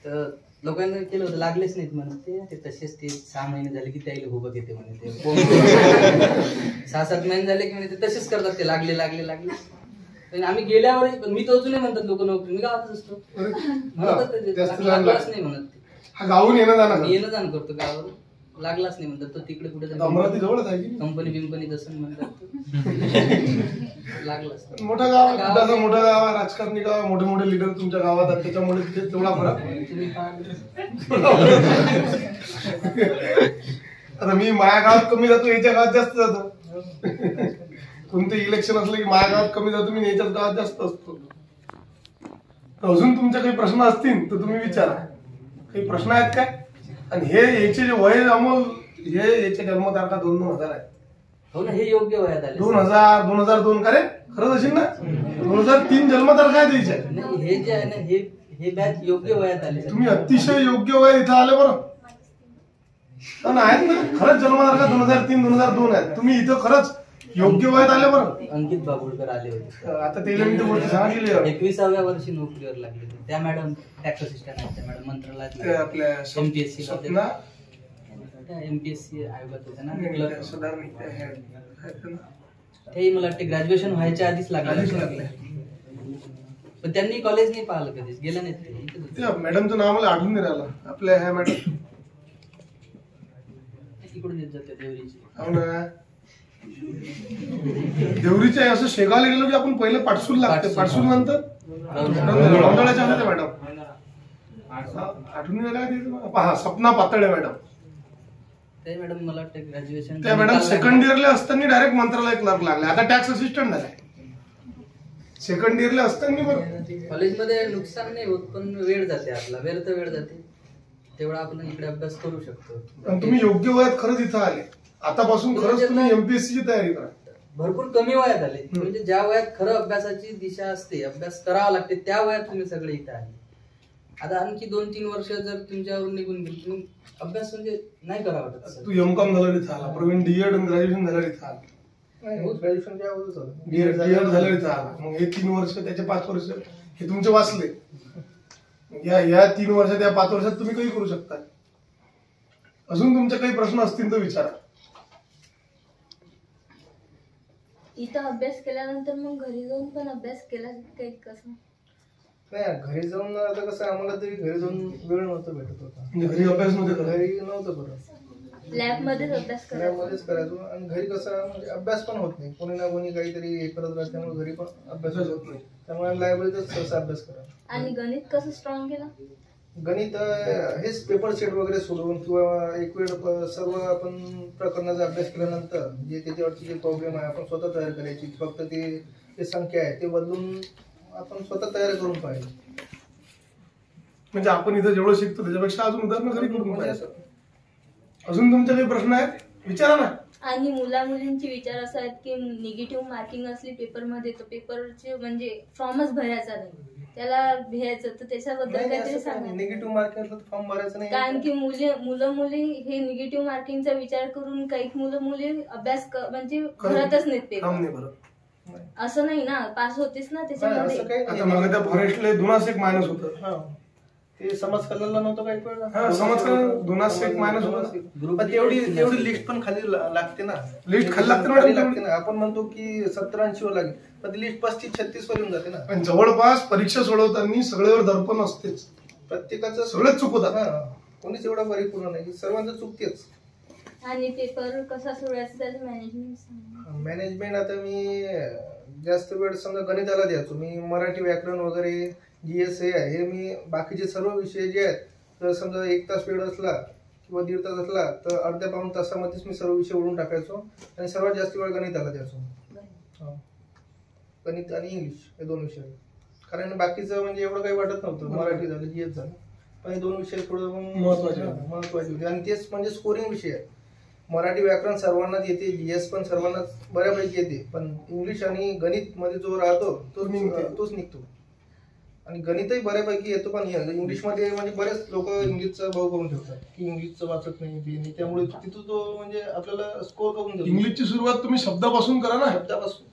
तर लोकांना केलं होतं, लागलेच नाहीत म्हणून. ते तसेच ते 6 महिने झाले की त्याला हुबक येते म्हणे. ते 6-7 महिने झाले की म्हणे ते तसेच करतात. ते लागले. आम्ही गेल्यावर मी तर अजूनही म्हणतात लोक नोकरी, मी गावातच असतो लागलाच नाही म्हणत. गावून येणं जाणं करतो, गावावर लागलाच नाही म्हणतात. तो तिकडे कुठे कंपनी बिंपनी तसं म्हणतात. लागलाच. मोठं गाव राजकारणी गाव, मोठे लीडर तुमच्या गावात, त्याच्यामुळे तिथे तेवढा फरक. आता मी माझ्या गावात कमी जातो, याच्या गावात जास्त जातो. कोणतं इलेक्शन असलं की माझ्या गावात कमी जातो, मी याच्याच गावात जास्त असतो. अजून तुमचे काही प्रश्न असतील तर तुम्ही विचारा. काही प्रश्न आहेत काय? आणि हे याचे जे वय अमोल, हे याच्या जन्मतारखा 2000 आहे. हो ना, हे योग्य वयात आले. 2000, 2002 का रे? खरंच असेल ना? 2003 जन्मतारखा आहे त्याच्या. हे जे आहे ना, हे बॅच योग्य वयात आले. तुम्ही अतिशय योग्य वय इथं आले बरं. आहेत ना, खरंच जन्मतारखा 2003, 2002 आहेत. तुम्ही इथं खरंच योग्य वयात आले बरं. अंकित बाबुळकर आले होते. आता ते मी गोष्ट सांगितली. 21व्या वर्षी नोकरीवर लागले. त्या मॅडम टॅक्स असिस्टंट आहेत. त्या मॅडम मंत्रालयात आपल्या MPSC आयोगात होत्या ना. ते मला वाटते ग्रॅज्युएशन व्हायच्या आधीच लागले. पण त्यांनी कॉलेज नाही पाहिलं, कधीच गेल्या नाहीत. मॅडमचं नाव मला आठवून नाही राहिलं. आपल्या ह्या मॅडम इकडून येत जाते देवरीची. हो ना, देवरीच्या असं शेगावला गेलो की आपण पहिले पाटसूल लागते. पाटसूल नंतर मॅडम आठवणी झाल्या का तिचं? पहा, सपना पातळे मॅडम. ते मॅडम मला वाटतं ग्रॅज्युएशन त्या मॅडम सेकंड इयरला असताना डायरेक्ट मंत्रालय क्लर्क लागले, आता टॅक्स असिस्टंट झाले. सेकंड इयरला असताना बरं कॉलेजमध्ये नुकसान नाही होत, पण वेळ जाते, आपला वेळ तर वेळ जाते, तेवढा आपण इकडे अभ्यास करू शकतो. पण तुम्ही योग्य वयात खरंच इथं आले. आतापासून खरंच तुम्ही एमपीएससी ची तयारी करा. भरपूर कमी वयात आले, म्हणजे ज्या वयात खरं अभ्यासाची दिशा असते, अभ्यास करावा लागते, त्या वयात तुम्ही सगळे इथं आले. आता आणखी 2-3 वर्ष जर तुमच्यावरून निघून गेली, तुम्ही अभ्यास म्हणजे नाही करावा वाटत. तू एमकॉम झालं इथं आला, प्रवीण डीएड आणि ग्रॅज्युएशन झालं इथं आला, ग्रॅज्युएशन त्यावरच झालं. डीएड झालं इथं आला. मग हे 3 वर्ष, त्याचे 5 वर्ष हे तुमचे वाचले. या 3 वर्षात, या 5 वर्षात तुम्ही काही करू शकता. अजून तुमचे काही प्रश्न असतील तर विचारा. इथं अभ्यास केल्यानंतर मग घरी जाऊन पण अभ्यास केला काही कसं? नाही, घरी जाऊन आता कसं आम्हाला तरी घरी जाऊन वेळ नव्हता भेटत होता. म्हणजे घरी अभ्यास नव्हते करत. घरी नव्हतं करत, लॅब मध्येच अभ्यास करायचा. लॅबमध्येच करायचो. आणि घरी कसं म्हणजे अभ्यास पण होत नाही, कोणी ना कोणी काहीतरी हे करत राहत, त्यामुळे घरी पण अभ्यास होत नाही. त्यामुळे लायब्ररीतच सहसा अभ्यास करा. आणि गणित कसं स्ट्रॉंग केलं? गणित हेच पेपर सेट वगैरे सोडवून किंवा एक वेळ सर्व आपण प्रकरणाचा अभ्यास केल्यानंतर जे त्याच्यावरचे जे प्रॉब्लेम आहे आपण स्वतः तयार करायची. फक्त ते संख्या आहे ते बदलून आपण स्वतः तयार करून पाहिजे. म्हणजे आपण इथं जेवढं शिकतो त्याच्यापेक्षा अजून उदाहरणं घरी करून पाहिजे. अजून तुमचे काही प्रश्न आहेत विचारा ना. आणि मुला-मुलींचे विचार असे आहेत की निगेटिव्ह मार्किंग असली पेपरमध्ये तर पेपरचे म्हणजे फॉर्मच भरायचा नाही, त्याला भरायचं, तर त्याच्याबद्दल काहीतरी सांगा. निगेटिव्ह मार्किंग असलं तर फॉर्म भरायचं नाही. कारण की मुलं-मुली हे निगेटिव्ह मार्किंगचा विचार करून काही मुलं-मुली अभ्यास म्हणजे भरतच नाहीत पेपर. असं नाही ना, पास होतेच ना त्याच्यामध्ये. आता मग त्या फॉरेस्टला 2 मायनस होतं, ते समाज कल्याणला नव्हतं काही कळलं. समाज कल्याण 2 मायनस होतं. पण तेवढी लिस्ट पण खाली लागते ना. लिस्ट खाली लागते ना. आपण म्हणतो की 70-80 वर लागेल, पण लिस्ट 35-36 वर येऊन जाते ना. पण जवळपास परीक्षा सोडवताना सगळ्यावर दर्पण असतेच, प्रत्येकाचं सगळेच चुकवतात. कोणीच एवढा परिपूर्ण नाही, सर्वांचं चुकतेच. आणि पेपर कसा सोडायचा त्याचं मॅनेजमेंट आता मी जास्त वेळ समजा गणिताला द्यायचो. मी मराठी व्याकरण वगैरे GS हे मी बाकीचे सर्व विषय जे आहेत, तर समजा 1 तास वेळ असला किंवा 1.5 तास असला तर अर्ध्या-पाऊण तासामध्येच मी सर्व विषय ओढून टाकायचो आणि सर्वात जास्त वेळ गणिताला द्यायचो. गणित आणि इंग्लिश हे 2 विषय. कारण बाकीचं म्हणजे एवढं काही वाटत नव्हतं, मराठी झालं GS झालं, पण हे 2 विषय थोडं महत्वाचे होते. आणि तेच म्हणजे स्कोरिंग विषय आहे. मराठी व्याकरण सर्वांनाच येते, GS पण सर्वांनाच बऱ्यापैकी येते, पण इंग्लिश आणि गणित मध्ये जो राहतो तोच निघतो. आणि गणितही बऱ्यापैकी येतो, पण इंग्लिशमध्ये म्हणजे बरेच लोक इंग्लिशचा भाव करून ठेवतात की इंग्लिशचं वाचत नाही, त्यामुळे तिथं तो म्हणजे आपल्याला स्कोर करून देतो. इंग्लिशची सुरुवात तुम्ही शब्दापासून करा ना. शब्दापासून.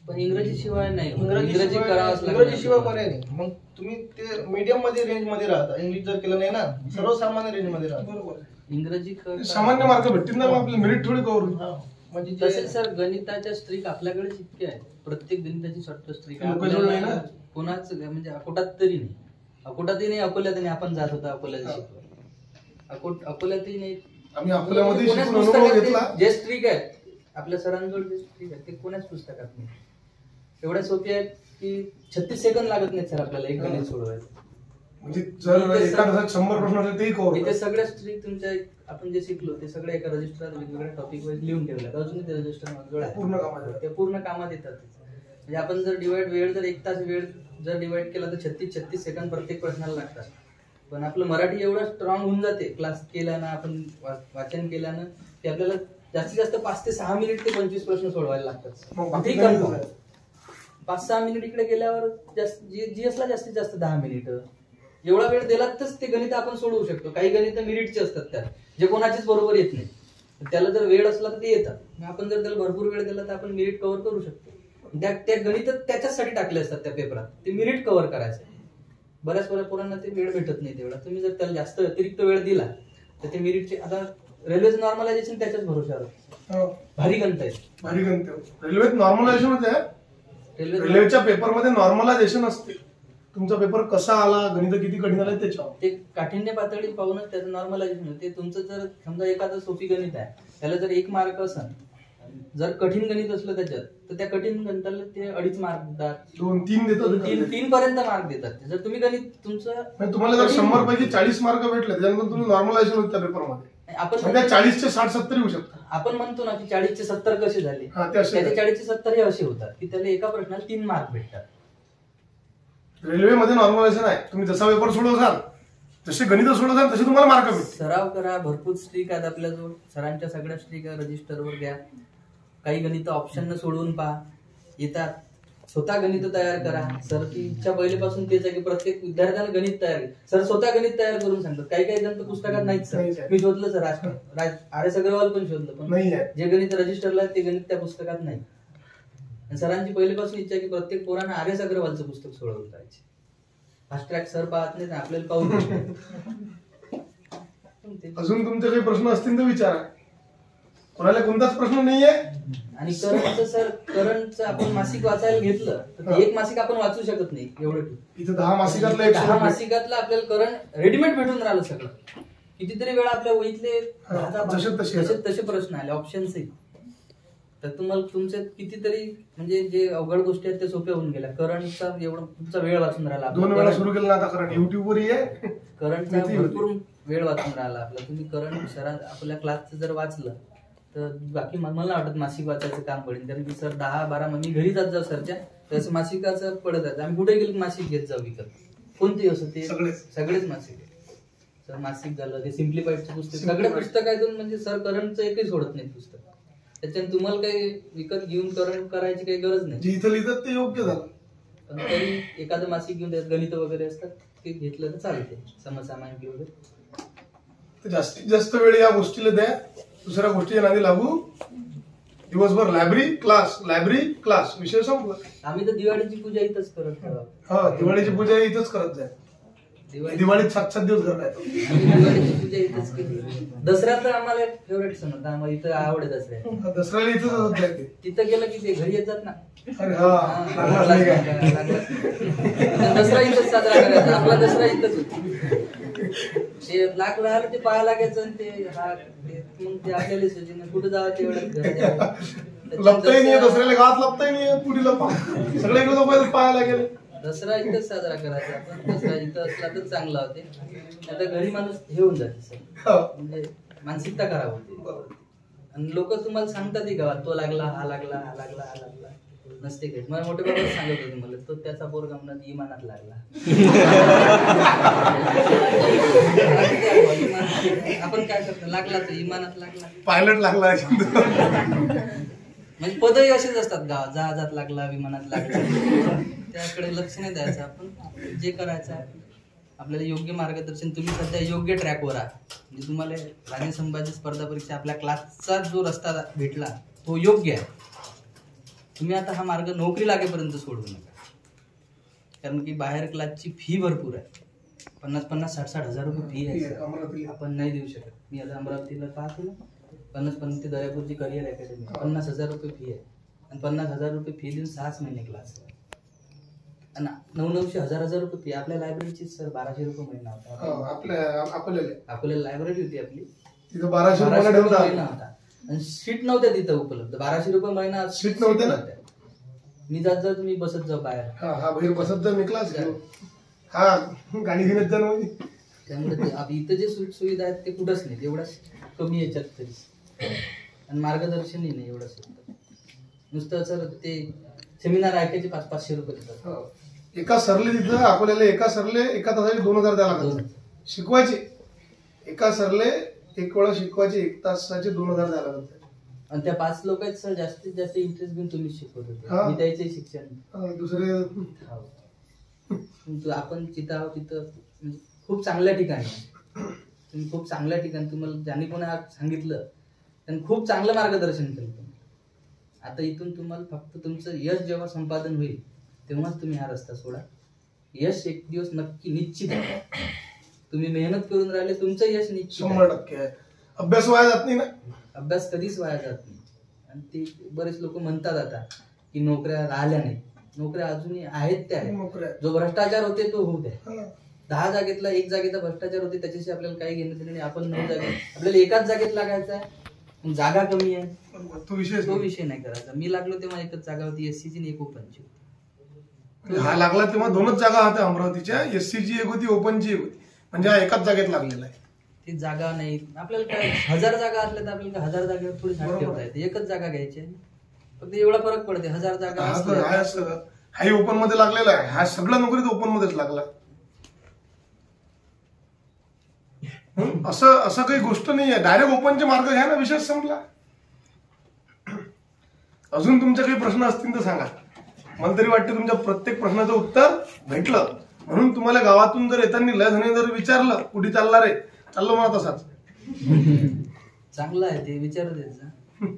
पण इंग्रजी शिवाय नाही, इंग्रजी शिवाय पर्याय नाही. मग तुम्ही ते मीडियम मध्ये रेंज मध्ये राहता. इंग्लिश जर केलं नाही ना, सर्वसामान्य रेंज मध्ये राहता. बरोबर. इंग्रजी सामान्य मार्क भेटतील ना, आपले मेरिट थोडी कवर होईल. म्हणजे तसेच सर गणिताच्या स्ट्रीक आपल्याकडे इतके आहेत, प्रत्येक गणिताची शॉर्ट स्ट्रीक आहे. कोणाच म्हणजे अकोटात तरी नाही, अकोटातही नाही, अकोल्यात नाही. आपण जात होता अकोल्यात शिकलो, अकोल्यातही नाही. आम्ही अकोल्यामध्ये शिकून अनुभव घेतला. जे स्ट्रीक आहेत आपल्या सरांजवळ, जे स्ट्रीक आहेत ते कोणाच पुस्तकात नाही. एवढ्या सोपी आहेत की 36 सेकंद लागत नाहीत सर आपल्याला एक गणित सोडवायचं. म्हणजे जर एका तासात 100 प्रश्न असले तेही कव्हर इथे सगळ्या स्ट्रीक तुमच्या आपण जे शिकलो ते सगळे एका रजिस्टरात वेगवेगळ्या टॉपिक वाईज लिहून ठेवल्यात. अजून ते रजिस्टर ते पूर्ण कामात येतात. म्हणजे आपण जर वेळ जर 1 तास वेळ जर डिवाइड केला तर 36 सेकंद प्रत्येक प्रश्नाला लागतात. पण आपलं मराठी एवढं स्ट्रॉंग होऊन जाते क्लास केल्यानं, आपण वाचन केल्यानं, ते आपल्याला जास्तीत जास्त 5 ते 6 मिनिट ते 25 प्रश्न सोडवायला लागतात. 5-6 मिनिट इकडे गेल्यावर GS ला जास्तीत जास्त 10 मिनिट. एवढा वेळ दिला तरच ते गणित आपण सोडवू शकतो. काही गणित मिनिटचे असतात त्यात, जे कोणाचेच बरोबर येत नाही. त्याला जर वेळ असला तर ते येतात. आपण जर त्याला भरपूर वेळ दिला तर आपण मिनिट कव्हर करू शकतो. त्या गणित त्याच्यासाठी टाकले असतात त्या पेपरात, ते मिनिट कव्हर करायचं. बऱ्याच पोरांना ते वेळ भेटत नाही तेवढा. तुम्ही जर त्याला जास्त अतिरिक्त वेळ दिला तर ते मिनिटचे, आता रेल्वेचं नॉर्मलायझेशन त्याच्याच भरोशावर भारी गणित आहे. भारी गणित रेल्वेत नॉर्मलायझेशन होते. रेल्वेच्या पेपरमध्ये नॉर्मलायझेशन असते. तुमचा पेपर कसा आला, गणित किती कठीण आलं त्याच्यावर ते काठिण्य पातळी पाहूनच त्याचं नॉर्मलायझेशन होते. तुमचं जर समजा एखादं सोपी गणित आहे, त्याला जर 1 मार्क असेल जर कठीण गणित असलं त्याच्यात तर त्या कठीण गणिताला ते 2.5 मार्क देतात, 2-3 देतात. 3 पर्यंत मार्क देतात. जर तुम्ही गणित तुमचं म्हणजे तुम्हाला जर 100 पैकी 40 मार्क भेटले त्याच्यानंतर तुम्ही नॉर्मलायझेशन होत त्या पेपरमध्ये, आपण म्हणजे 40चे 60-70 येऊ शकतात. आपण म्हणतो ना की 40चे 70 कसे झाले, हा, ते असे त्याचे 40चे 70 हे असे होतात की त्याला एका प्रश्नाला 3 मार्क भेटतात. रेल्वेमध्ये नॉर्मलायझेशन आहे, तुम्ही जसा पेपर सोडवसाल जसे गणित सोडवसाल तसे तुम्हाला मार्क भेटतील. सराव करा, भरपूर स्ट्रिक आहेत आपल्याजवळ, सरांच्या सगळ्या स्ट्रिक रजिस्टरवर घ्या. काही गणित ऑप्शन सोडवून पहा, येतात. स्वतः गणित तयार करा. सर ती इच्छा पहिलेपासून तेच आहे की प्रत्येक विद्यार्थ्याला गणित तयार आहे. सर स्वतः गणित तयार करून सांगतात. काही काही जण तर पुस्तकात नाहीच सर. मी शोधलं सर, RS अग्रवाल पण शोधलं, पण नाही आहे. जे गणित रजिस्टरला आहे ते गणित त्या पुस्तकात नाही. आणि सरांची पहिलेपासून इच्छा आहे की प्रत्येक पोरांना RS अग्रवालचं पुस्तक सोडवलं पाहिजे. फास्ट ट्रॅक सर पाहत नाही, आपल्याला पाहू दे. अजून तुमचे काही प्रश्न असतील तर विचारा, कोणाला कोणताच प्रश्न नाहीये. आणि करंटचं सर, करंटचं आपण मासिक वाचायला घेतलं तर ते एक मासिक आपण वाचू शकत नाही एवढं. इथं 10 मासिकातलं 10 मासिकातलं आपल्याला करंट रेडीमेड भेटून राहिलं सगळं. कितीतरी वेळा आपल्या वहीतले जसे तसे प्रश्न आले, ऑप्शन्स. तर तुम्हाला तुमचे कितीतरी म्हणजे जे अवघड गोष्टी आहेत ते सोप्या होऊन गेल्या. करंटचा एवढा तुमचा वेळ वाचून राहिला. 2 वेळा सुरू केलं ना आता करंट, युट्यूबवर आहे. करंटचा भरपूर वेळ वाचून राहिला आपला. तुम्ही करंट सर आपल्या क्लासचं जर वाचलं तर बाकी मला वाटत मासिक वाचायचं काम पडेल. कारण की सर 10-12 मी घरी जात जाऊ सरच्या, तसं मासिकाचं पडत आहे. आम्ही कुठे गेलो मासिक घेत जाऊ विकत, कोणते असं ते सगळेच मासिक. सर मासिक झालं, ते सिम्प्लिफाईडचं पुस्तक, सगळे पुस्तकातून म्हणजे सर करंटचं एकही सोडत नाही पुस्तक. त्याच्याने तुम्हाला काही विकत घेऊन करंट करायची काही गरज नाही. इथं लिहितात ते योग्य झालं, पण तरी एखादं मासिक घेऊन त्यात गणित वगैरे असतात ते घेतलं तर चालते, समसामायिक वगैरे. जास्तीत जास्त वेळ या गोष्टीला द्या, दुसऱ्या गोष्टीच्या नादी लागू. दिवसभर लायब्ररी क्लास विषय संपला. आम्ही तर दिवाळीची पूजा इथंच करत आहोत. हा, दिवाळीची पूजा इथंच करत जाय. दिवाळीत 7-7 दिवस करत दिवाळीची पूजा इथंच केली. दसरा तर आम्हाला फेवरेट सण होता, आम्हाला इथं आवड दसऱ्या. दसऱ्याला इथंच होत जाते. तिथं गेलं की ते घरी येत जात ना. अरे हा, दसरा इथंच साजरा करायचा आपला. दसरा इथंच होतो. ते लागलं आलं ते पाहायला लागायचं आणि ते मग ते आपल्याला सुचना कुठं जावं तेवढं. लपताही नाही दसऱ्याला, गावात लपताही नाही, पुढीला सगळे इकडे लोक पाहायला गेले. दसरा इथंच साजरा करायचा आपण. दसरा इथं असला तर चांगला होते. आता घरी माणूस हे होऊन जाते सर, म्हणजे मानसिकता खराब होते. आणि लोक तुम्हाला सांगतात गावात तो लागला, हा लागला, हा लागला, हा लागला. नसते काही. मला मोठे बाबा सांगत होते मला, तो त्याचा पोरगा म्हणत इमानात लागला. आपण काय करतो, लागला तो इमानात लागला, पायलट लागला. म्हणजे पदही असेच असतात गावात, जहाजात लागला, विमानात लागला. त्याकडे लक्ष नाही द्यायचं. आपण जे करायचं आहे आपल्याला योग्य मार्गदर्शन. तुम्ही सध्या योग्य ट्रॅकवर आहात. म्हणजे तुम्हाला राणी संभाजी स्पर्धा परीक्षा आपल्या क्लासचा जो रस्ता भेटला तो योग्य आहे. तुम्ही आता हा मार्ग नोकरी लागेपर्यंत सोडू नका. कारण की बाहेर क्लासची फी भरपूर आहे. 50-50, 60-60 हजार रुपये फी आहे. आपण नाही देऊ शकत. मी आता अमरावतीला पाहतो ना, 50 ते दर्यापूरची करिअर अकॅडमी 50,000 रुपये फी आहे. आणि 50,000 रुपये फी देऊन 6 महिने क्लास. आणि 900-900 हजार रुपये फी. आपल्या लायब्ररीची सर 1200 रुपये महिना होता. अकोल्याला लायब्ररी होती आपली, तिथं 1200 महिना होता. आणि सीट नव्हत्या तिथं उपलब्ध. 1200 रुपये महिना सीट नव्हत्या ना. मी जात जाऊ, तुम्ही बसत जाऊ बाहेर. हा बाहेर बसत जाऊ, मी क्लास घेऊ. हा, गाणी घेण्यात जा. त्यामुळे इथं जे सुख सुविधा आहेत ते कुठंच नाही. एवढाच कमी याच्यात तरी. आणि मार्गदर्शनही नाही एवढं. नुसतं सर ते सेमिनार ऐकायचे 500-500 रुपये देतात. एका सरले तिथं अकोल्याला एका तासाचे 2000 द्यायला लागतात शिकवायचे. एका सरले 1 वेळा शिकवायचे, 1 तासाचे 2000 द्यायला लागतात. आणि त्या 5 लोकांचं सर जास्तीत जास्त इंटरेस्ट घेऊन तुम्ही शिकवत होते. मी द्यायचे शिक्षण. दुसरे आपण जिथं आहोत तिथं म्हणजे खूप चांगल्या ठिकाणी तुम्ही, खूप चांगल्या ठिकाणी तुम्हाला ज्यांनी कोणी सांगितलं त्यांनी खूप चांगलं मार्गदर्शन केलं. आता इथून तुम्हाला फक्त तुमचं यश जेव्हा संपादन होईल तेव्हाच तुम्ही हा रस्ता सोडा. यश एक दिवस नक्की निश्चित आहे. तुम्ही मेहनत करून राहिले, तुमचं यश निश्चित 100% आहे. अभ्यास वाया जात नाही ना. अभ्यास कधीच वाया जात नाही. आणि ते बरेच लोक म्हणतात आता की नोकऱ्या राहिल्या नाही. नोकऱ्या अजूनही आहेत त्या आहेत. जो भ्रष्टाचार होते तो होऊ द्या. 10 जागेतला 1 जागेचा भ्रष्टाचार होते त्याच्याशी आपल्याला काही घेणं देणं नाही. आपण 9 जागे, आपल्याला एकाच जागेत लागायचं आहे. जागा कमी आहे. तो विषय नाही करायचा. मी लागलो तेव्हा एकच जागा होती एससीची आणि एक ओपनची होती. हा लागला तेव्हा 2च जागा होत्या अमरावतीच्या, एससीची एक होती, ओपनची एक होती, म्हणजे हा एकाच जागेत लागलेला आहे. ती जागा नाही, आपल्याला काय 1000 जागा असल्या तर आपल्याला 1000 जागेवर थोडी झाड ठेवता येते. एकच जागा घ्यायची आहे, फक्त एवढा फरक पडते. 1000 जागा हाही ओपन मध्ये लागलेला आहे, हा सगळ्या नोकरीत ओपन मध्येच लागला. असं काही गोष्ट नाही आहे. डायरेक्ट ओपनचे मार्ग घ्या ना, विषय संपला. अजून तुमचे काही प्रश्न असतील तर सांगा. मला तरी वाटतं तुमच्या प्रत्येक प्रश्नाचं उत्तर भेटलं. म्हणून तुम्हाला गावातून जर येताना लय जणी जर विचारलं कुठे चालला रे, चाललो मला तसाच. चांगलं आहे ते, विचारू द्यायचं.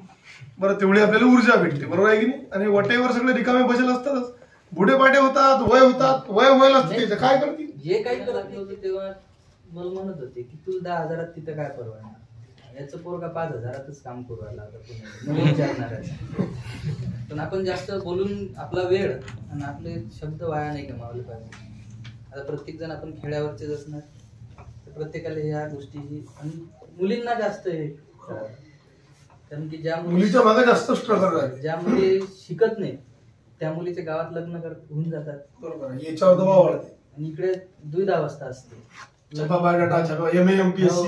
बरं, तेवढी आपल्याला ऊर्जा भेटते, बरोबर आहे की नाही. आणि वटेवर सगळे रिकामे बसेल असतातच, बुढे पाटे होतात, वय व्हायला असते, काय करतील. जे काही करत नव्हतं तेव्हा मला म्हणत होते की तू 10,000 तिथं काय परवाना, याचं पोरगा 5,000च काम करू राहिला विचारणार. पण आपण जास्त बोलून आपला वेळ आणि आपले शब्द वाया नाही गमावले पाहिजे. आता प्रत्येक जण आपण खेड्यावरचेच असणार, तर प्रत्येकाला ह्या गोष्टीची, आणि मुलींना जास्त आहे, कारण की ज्या मुलीच्या मागे जास्त स्ट्रगल आहे. ज्या मुली शिकत नाही त्या मुलीच्या गावात लग्न होऊन जातात, बरोबर, याच्यावर दबाव वाढते. आणि इकडे द्विधावस्था असते. छपा बायोडाटा, छपा MA MPSC